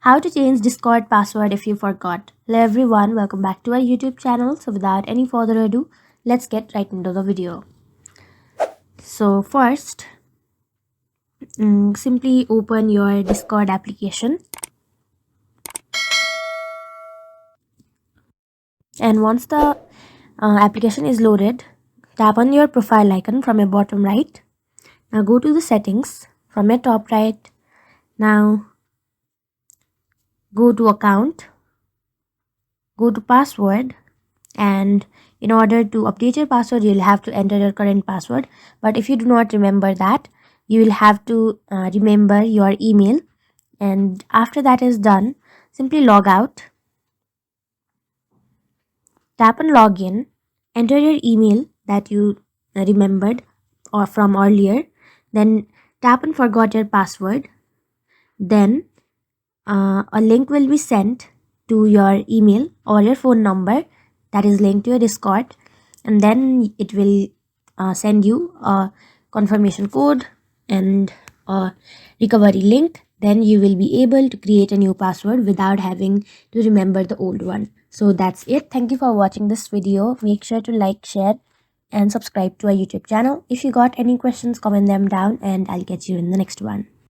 How to change Discord password if you forgot. Hello everyone, welcome back to our YouTube channel. So without any further ado, let's get right into the video. So first, simply open your Discord application. And once the application is loaded, tap on your profile icon from your bottom right. Now go to the settings from your top right. Now go to account, go to password, and in order to update your password you'll have to enter your current password. But if you do not remember that, you will have to remember your email, and after that is done, simply log out, tap on login, enter your email that you remembered or from earlier, then tap on forgot your password. Then a link will be sent to your email or your phone number that is linked to your Discord, and then it will send you a confirmation code and a recovery link. Then you will be able to create a new password without having to remember the old one. So that's it. Thank you for watching this video. Make sure to like, share, and subscribe to our YouTube channel. If you got any questions, comment them down and I'll catch you in the next one.